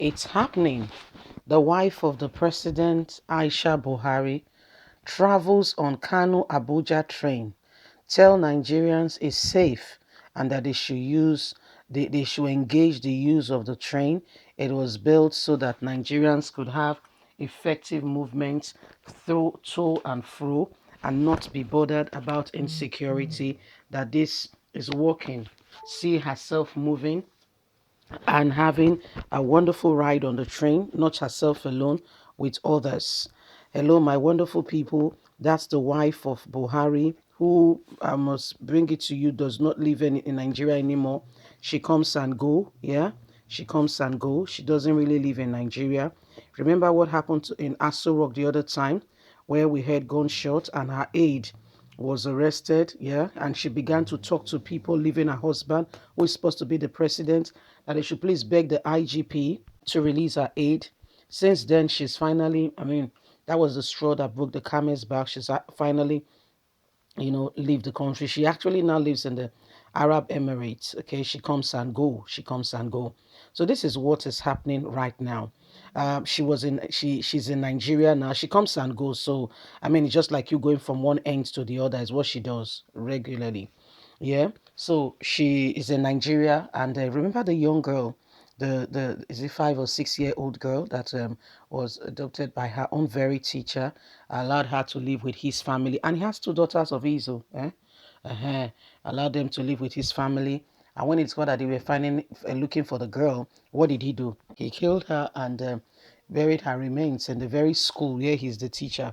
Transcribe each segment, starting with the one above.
it's happening. The wife of the president, AISHA Buhari, travels on Kano Abuja train. Tell Nigerians it's safe and that they should engage the use of the train. It was built so that Nigerians could have effective movement through to and fro and not be bothered about insecurity, that this is working. See herself moving and having a wonderful ride on the train, not herself alone, with others. Hello, my wonderful people. That's the wife of Buhari, who, I must bring it to you, does not live in Nigeria anymore. She comes and go, yeah? She comes and go. She doesn't really live in Nigeria. Remember what happened in Aso Rock the other time, where we heard gunshot and her aide was arrested, yeah, and she began to talk to people leaving her husband, who is supposed to be the president, that they should please beg the IGP to release her aide. Since then, she's finally, that was the straw that broke the camel's back. She's finally, leave the country. She actually now lives in the Arab Emirates. Okay, she comes and go. She comes and go. So this is what is happening right now. She's in Nigeria now. She comes and goes. So it's just like you going from one end to the other is what she does regularly. Yeah. So she is in Nigeria, and remember the young girl, the is it 5 or 6 year old girl that was adopted by her own very teacher, allowed her to live with his family, and he has two daughters of his. Uh-huh. Allowed them to live with his family. And when it's got that they were looking for the girl, what did he do? He killed her and buried her remains in the very school where he's the teacher.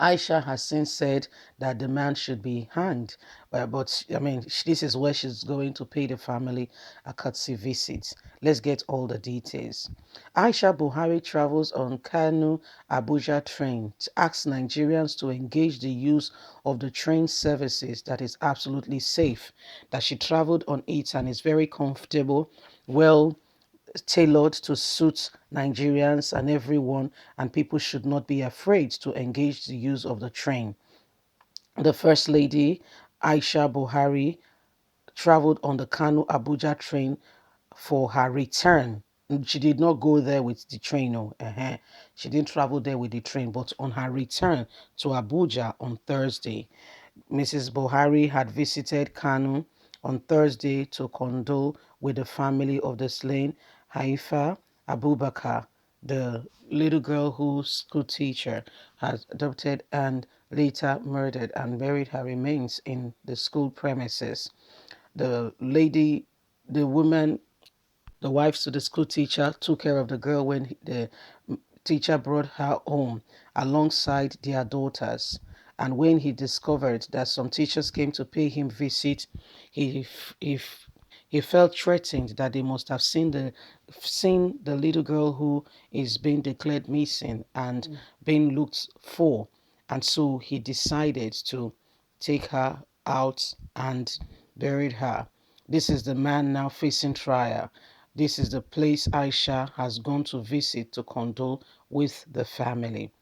AISHA has since said that the man should be hanged, but this is where she's going to pay the family a courtesy visit. Let's get all the details. AISHA Buhari travels on Kano Abuja train to ask Nigerians to engage the use of the train services that is absolutely safe, that she traveled on it and is very comfortable, well tailored to suit Nigerians and everyone, and people should not be afraid to engage the use of the train. The First Lady, AISHA Buhari, traveled on the Kano Abuja train for her return. She did not go there with the train. She didn't travel there with the train, but on her return to Abuja on Thursday, Mrs. Buhari had visited Kano on Thursday to condole with the family of the slain Haifa Abubakar, the little girl whose school teacher has adopted and later murdered, and buried her remains in the school premises. The lady, the woman, the wife to the school teacher, took care of the girl when the teacher brought her home alongside their daughters. And when he discovered that some teachers came to pay him visit, he he, he felt threatened that they must have seen the little girl who is being declared missing and being looked for. And so he decided to take her out and buried her. This is the man now facing trial. This is the place AISHA has gone to visit to condole with the family.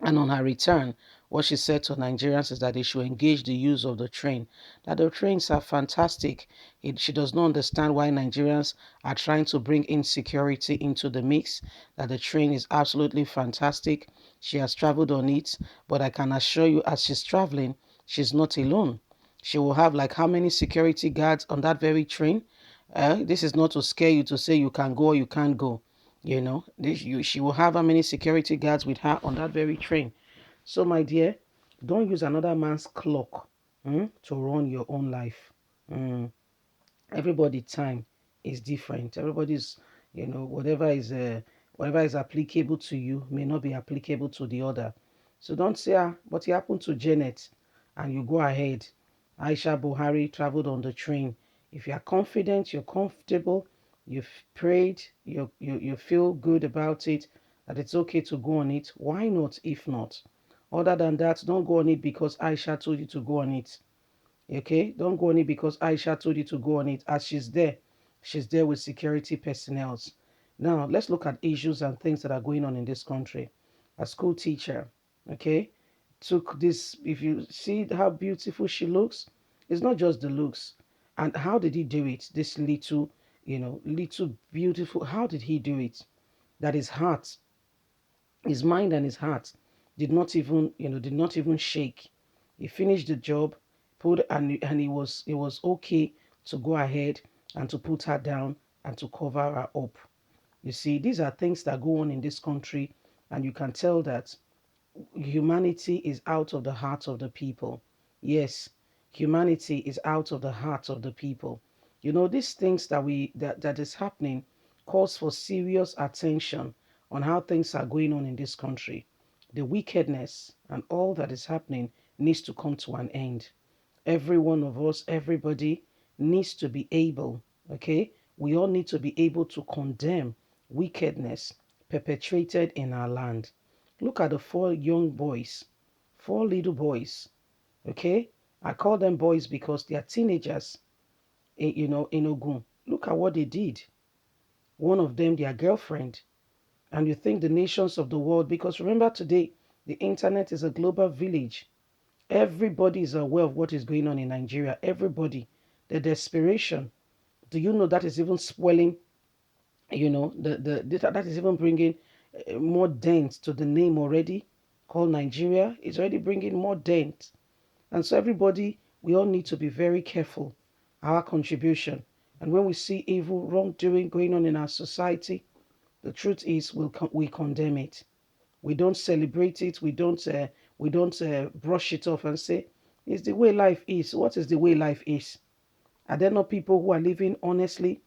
And on her return, what she said to Nigerians is that they should engage the use of the train, that the trains are fantastic. She does not understand why Nigerians are trying to bring insecurity into the mix, that the train is absolutely fantastic. She has traveled on it, but I can assure you, as she's traveling, she's not alone. She will have like how many security guards on that very train? This is not to scare you to say you can go or you can't go. She will have how many security guards with her on that very train. So, my dear, don't use another man's clock to run your own life. Everybody's time is different. Everybody's, whatever is applicable to you may not be applicable to the other. So don't say, but it happened to Janet, and you go ahead. AISHA Buhari traveled on the train. If you are confident, you're comfortable, you've prayed, you feel good about it, that it's okay to go on it, why not if not? Other than that, don't go on it because AISHA told you to go on it. Okay, don't go on it because AISHA told you to go on it. As she's there with security personnel. Now let's look at issues and things that are going on in this country. A school teacher, okay, took this. If you see how beautiful she looks, it's not just the looks. And how did he do it? This little little beautiful. How did he do it? That his heart, his mind and his heart did not even shake. He finished the job, and he was okay to go ahead and to put her down and to cover her up. You see, these are things that go on in this country, and you can tell that humanity is out of the hearts of the people. Yes, humanity is out of the hearts of the people. These things that is happening calls for serious attention on how things are going on in this country. The wickedness and all that is happening needs to come to an end. Every one of us, everybody needs to be able, okay? We all need to be able to condemn wickedness perpetrated in our land. Look at the four young boys, four little boys, okay? I call them boys because they are teenagers, in Ogun. Look at what they did. One of them, their girlfriend. And you think the nations of the world, because remember today, the internet is a global village. Everybody is aware of what is going on in Nigeria. Everybody. The desperation. Do you know that is even spoiling, that is even bringing more dent to the name already called Nigeria. It's already bringing more dent. And so everybody, we all need to be very careful, our contribution. And when we see evil, wrongdoing going on in our society, the truth is we condemn it. We don't celebrate it. We don't brush it off and say, it's the way life is. What is the way life is? Are there not people who are living honestly,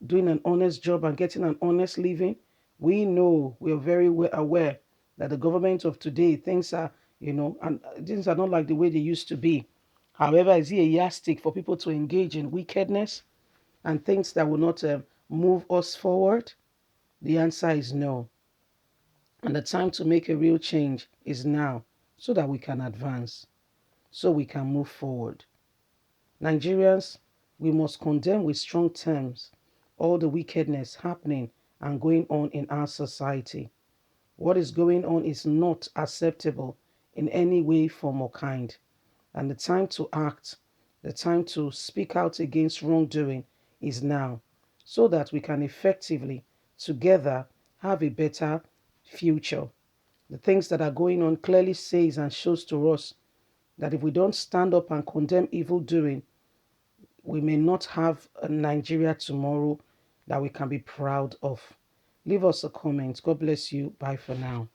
doing an honest job and getting an honest living? We know, we are very aware that the government of today, and things are not like the way they used to be. However, is it a yardstick for people to engage in wickedness and things that will not move us forward? The answer is no. And the time to make a real change is now, so that we can advance, so we can move forward. Nigerians, we must condemn with strong terms all the wickedness happening and going on in our society. What is going on is not acceptable in any way, form, or kind. And the time to act, the time to speak out against wrongdoing is now, so that we can effectively, together, have a better future. The things that are going on clearly says and shows to us that if we don't stand up and condemn evil doing, we may not have a Nigeria tomorrow that we can be proud of. Leave us a comment. God bless you. Bye for now.